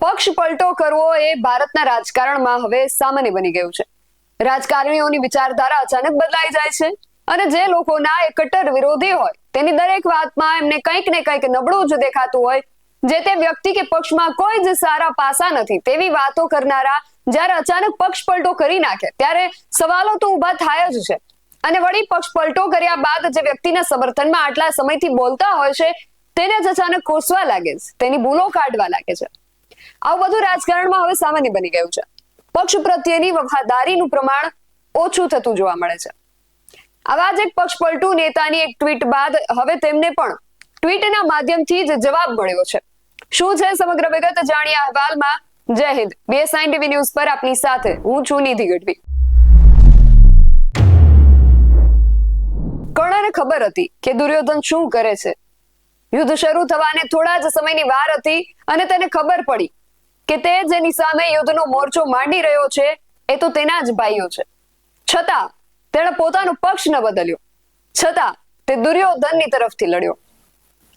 પક્ષ પલટો કરવો એ ભારતના રાજકારણમાં હવે સામાન્ય બની ગયું છે. રાજકારણીઓની વિચારધારા અચાનક બદલાઈ જાય છે અને જે લોકોના એ કટ્ટર વિરોધી હોય તેની દરેક વાતમાં એમને કંઈક ને કંઈક નબળું જ દેખાતું હોય, જે તે વ્યક્તિ કે પક્ષમાં કોઈ જ સારા પાસા નથી તેવી વાતો કરનારા જ્યારે અચાનક પક્ષ પલટો કરી નાખે ત્યારે સવાલો તો ઊભા થાય જ છે. અને વળી પક્ષ પલટો કર્યા બાદ જે વ્યક્તિના સમર્થનમાં આટલા સમયથી બોલતા હોય છે તેને જ અચાનક કોસવા લાગે છે, તેની ભૂલો કાઢવા લાગે છે. આવું બધું રાજકારણમાં હવે સામાન્ય બની ગયું છે. પક્ષ પ્રત્યેની વફાદારીનું પ્રમાણ ઓછું થતું જોવા મળે છે. આવા જ એક પક્ષ પલટુ નેતાની એક ટ્વીટ બાદ હવે તેમને પણ ટ્વીટના માધ્યમથી જ જવાબ મળ્યો છે. શું છે સમગ્ર વિગત જાણીએ અહેવાલમાં. જય હિન્દ. BSI TV ન્યૂઝ પર આપની સાથે હું છું નિધિ ગઢવી. કર્ણને ખબર હતી કે દુર્યોધન શું કરે છે. યુદ્ધ શરૂ થવાને થોડા જ સમયની વાર હતી અને તેને ખબર પડી કે તે જેની સામે યુદ્ધનો મોરચો માંડી રહ્યો છે એ તો તેના જ ભાઈઓ છે. છતાં તેણે પોતાનો પક્ષ ન બદલ્યો, છતાં તે દુર્યોધનની તરફથી લડ્યો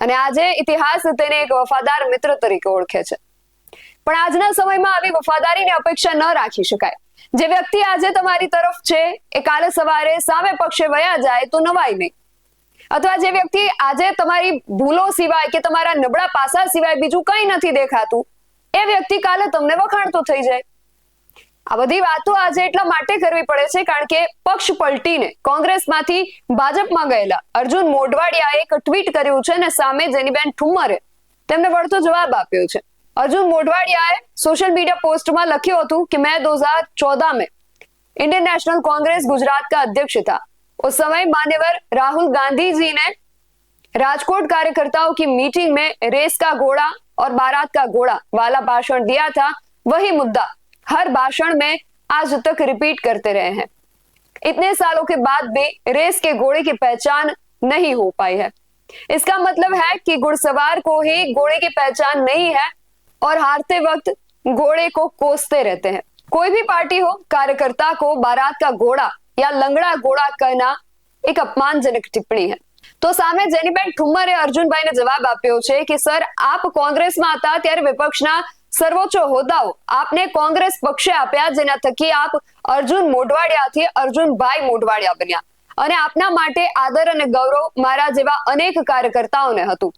અને આજે ઇતિહાસ તેને એક વફાદાર મિત્ર તરીકે ઓળખે છે. પણ આજના સમયમાં આવી વફાદારીની અપેક્ષા ન રાખી શકાય. જે વ્યક્તિ આજે તમારી તરફ છે એ કાલે સવારે સામે પક્ષે વયા જાય તો નવાય નહીં, અથવા જે વ્યક્તિ આજે તમારી ભૂલો સિવાય કે તમારા નબળા પાસા સિવાય બીજું કંઈ નથી દેખાતું એ વ્યક્તિ કાલે તમને વખાણતો થઈ જાય. આ બધી વાતો આજે એટલા માટે કરવી પડે છે કારણ કે પક્ષ પલટીને કોંગ્રેસમાંથી ભાજપમાં ગયેલા અર્જુન મોઢવાડિયાએ એક ટ્વીટ કર્યું છે અને સામે જેનીબેન ઠુમ્મરે તેમને વળતો જવાબ આપ્યો છે. अर्जुन मोढवाडियाए सोशल मीडिया पोस्ट में लख्યું હતું कि मैं 2014 में इंडियन नेशनल कांग्रेस गुजरात का अध्यक्ष था. उस समय मान्यवर राहुल गांधी जी ने राजकोट कार्यकर्ताओं की मीटिंग में रेस का घोड़ा और बारात का घोड़ा वाला भाषण दिया था. वही मुद्दा हर भाषण में आज तक रिपीट करते रहे हैं. इतने सालों के बाद भी रेस के घोड़े की पहचान नहीं हो पाई है. इसका मतलब है कि घुड़सवार को ही घोड़े की पहचान नहीं है और हारते वक्त घोड़े को कोसते रहते हैं. कोई भी पार्टी हो, कार्यकर्ता को बारात का घोड़ा या लंगड़ा घोड़ा कहना एक अपमानजनक टिप्पणी है. तो સામે જેનીબેન ઠુમ્મરે અર્જુનભાઈને જવાબ આપ્યો છે કે સર, આપ કોંગ્રેસમાં હતા ત્યારે વિપક્ષના સર્વોચ્ચ હોદ્દાઓ આપને કોંગ્રેસ પક્ષે આપ્યા, જેના થકી આપ અર્જુન મોઢવાડિયાથી અર્જુનભાઈ મોઢવાડિયા બન્યા અને આપના માટે આદર અને ગૌરવ મારા જેવા અનેક કાર્યકર્તાઓને હતું.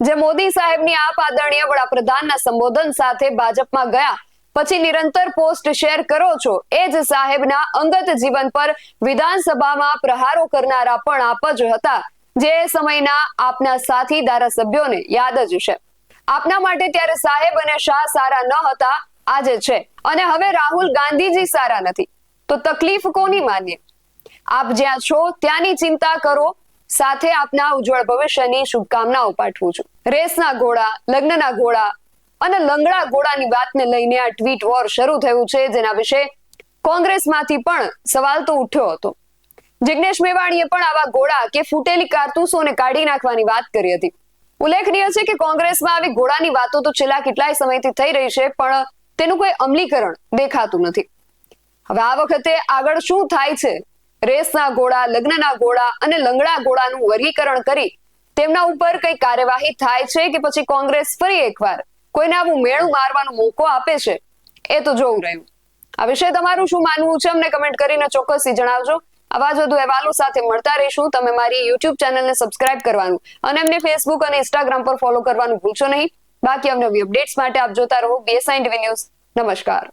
જે મોદી સાહેબની આપ આદરણીય વડાપ્રધાનના સંબોધન સાથે ભાજપમાં ગયા પછી નિરંતર પોસ્ટ શેર કરો છો એ જ સાહેબના અંગત જીવન પર વિધાનસભામાં પ્રહારો કરનારા પણ આપ જ હતા, જે સમયના આપના સાથી ધારાસભ્યોને યાદ જ છે. આપના માટે ત્યારે સાહેબ અને શાહ સારા ન હતા, આજે છે. અને હવે રાહુલ ગાંધીજી સારા નથી તો તકલીફ કોની માનીએ? આપ જ્યાં છો ત્યાંની ચિંતા કરો, સાથે આપના ઉજ્જવળ ભવિષ્યની શુભકામનાઓ પાઠવું છું. રેસના ઘોડા, લગ્નના ઘોડા અને લંગડા ઘોડાની વાતને લઈને આ ટ્વીટ વોર શરૂ થયું છે, જેના વિશે કોંગ્રેસમાંથી પણ સવાલ તો ઉઠ્યો હતો. જિગ્નેશ મેવાણીએ પણ આવા ઘોડા કે ફૂટેલી કારતૂસોને કાઢી નાખવાની વાત કરી હતી. ઉલ્લેખનીય છે કે કોંગ્રેસમાં આવી ઘોડાની વાતો તો છેલ્લા કેટલાય સમયથી થઈ રહી છે, પણ તેનું કોઈ અમલીકરણ દેખાતું નથી. હવે આ વખતે આગળ શું થાય છે? રેસના ઘોડા, લગ્નના ઘોડા અને લંગડા ઘોડાનું વર્ગીકરણ કરી તેમના ઉપર કઈ કાર્યવાહી થાય છે કે પછી કોંગ્રેસ ફરી એકવાર કોઈને આવું મેળું મારવાનો મોકો આપે છે, એ તો જોવું રહ્યું. આ વિશે તમારું શું માનવું છે અમને કમેન્ટ કરીને ચોક્કસથી જણાવજો. આવા જ વધુ અહેવાલો સાથે મળતા રહીશું. તમે મારી YouTube ચેનલને સબસ્ક્રાઇબ કરવાનું અને અમને Facebook અને Instagram પર ફોલો કરવાનું ભૂલશો નહીં. બાકી અવનવી અપડેટ્સ માટે આપ જોતા રહો BSI TV ન્યૂઝ. નમસ્કાર.